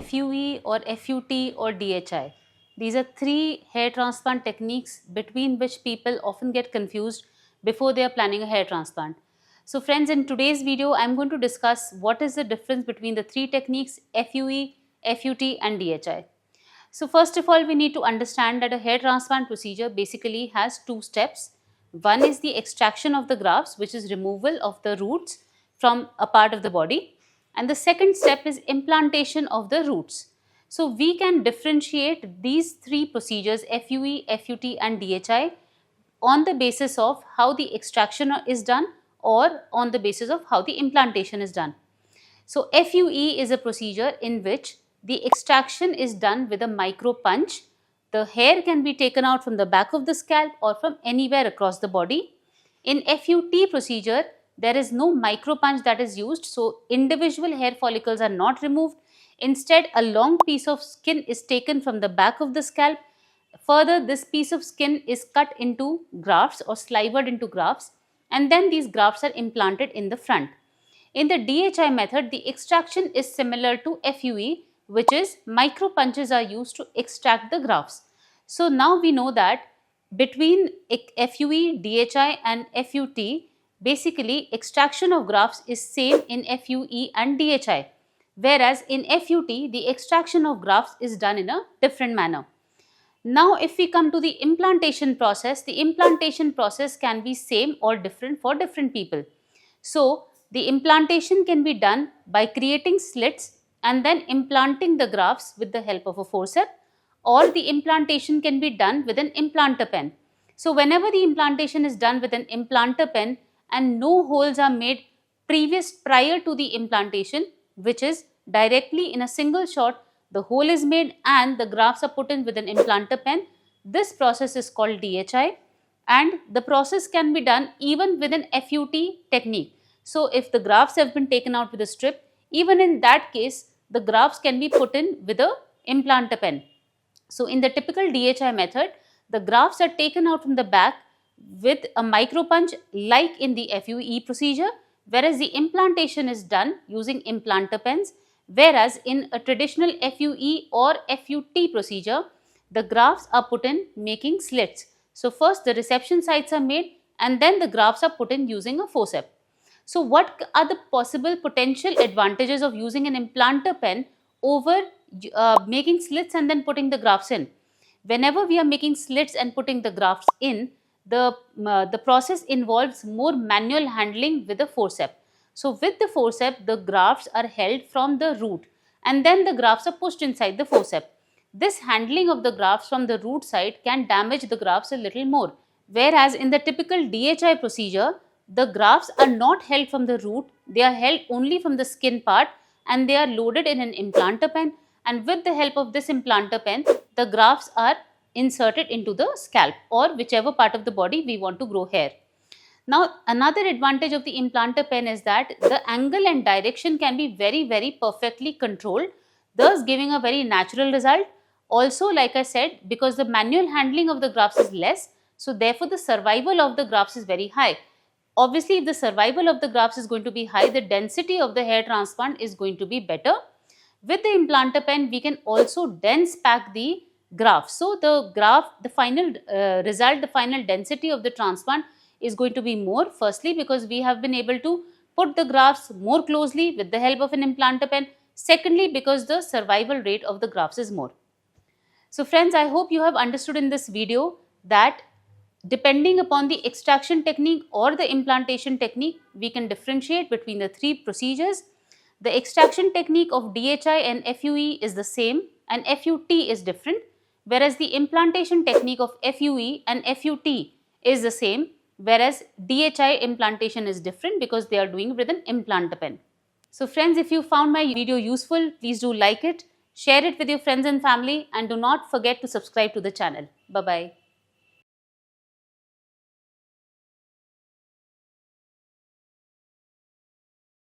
FUE or FUT or DHI. These are three hair transplant techniques between which people often get confused before they are planning a hair transplant. So friends, in today's video, I'm going to discuss what is the difference between the three techniques FUE, FUT and DHI. So first of all, we need to understand that a hair transplant procedure basically has two steps. One is the extraction of the grafts, which is removal of the roots from a part of the body. And the second step is implantation of the roots. So we can differentiate these three procedures, FUE, FUT and DHI, on the basis of how the extraction is done or on the basis of how the implantation is done. So FUE is a procedure in which the extraction is done with a micro punch. The hair can be taken out from the back of the scalp or from anywhere across the body. In FUT procedure, there is no micro punch that is used, so individual hair follicles are not removed. Instead, a long piece of skin is taken from the back of the scalp. Further, this piece of skin is cut into grafts or slivered into grafts, and then these grafts are implanted in the front. In the DHI method, the extraction is similar to FUE, which is micro punches are used to extract the grafts. So now we know that between FUE, DHI and FUT, basically extraction of grafts is same in FUE and DHI, whereas in FUT, the extraction of grafts is done in a different manner. Now, if we come to the implantation process can be same or different for different people. So, the implantation can be done by creating slits and then implanting the grafts with the help of a forceps, or the implantation can be done with an implanter pen. So, whenever the implantation is done with an implanter pen and no holes are made prior to the implantation, which is directly in a single shot, the hole is made and the grafts are put in with an implanter pen, this process is called DHI, and the process can be done even with an FUT technique. So, if the grafts have been taken out with a strip, even in that case, the grafts can be put in with a implanter pen. So, in the typical DHI method, the grafts are taken out from the back with a micro punch like in the FUE procedure, whereas the implantation is done using implanter pens, whereas in a traditional FUE or FUT procedure, the grafts are put in making slits. So, first the reception sites are made and then the grafts are put in using a forceps. So, what are the possible potential advantages of using an implanter pen over making slits and then putting the grafts in? Whenever we are making slits and putting the grafts in, the process involves more manual handling with the forceps. So, with the forceps, the grafts are held from the root and then the grafts are pushed inside the forceps. This handling of the grafts from the root side can damage the grafts a little more. Whereas in the typical DHI procedure, the grafts are not held from the root, they are held only from the skin part and they are loaded in an implanter pen, and with the help of this implanter pen, the grafts are inserted into the scalp or whichever part of the body we want to grow hair. Now, another advantage of the implanter pen is that the angle and direction can be very perfectly controlled, thus giving a very natural result. Also, like I said, because the manual handling of the grafts is less, so therefore the survival of the grafts is very high. Obviously, if the survival of the grafts is going to be high, the density of the hair transplant is going to be better. With the implanter pen, we can also dense pack the graft. So, the final result, the final density of the transplant is going to be more. Firstly, because we have been able to put the grafts more closely with the help of an implanter pen. Secondly, because the survival rate of the grafts is more. So friends, I hope you have understood in this video that depending upon the extraction technique or the implantation technique, we can differentiate between the three procedures. The extraction technique of DHI and FUE is the same and FUT is different, whereas the implantation technique of FUE and FUT is the same, whereas DHI implantation is different because they are doing with an implanter pen. So friends, if you found my video useful, please do like it, share it with your friends and family, and do not forget to subscribe to the channel. Bye-bye.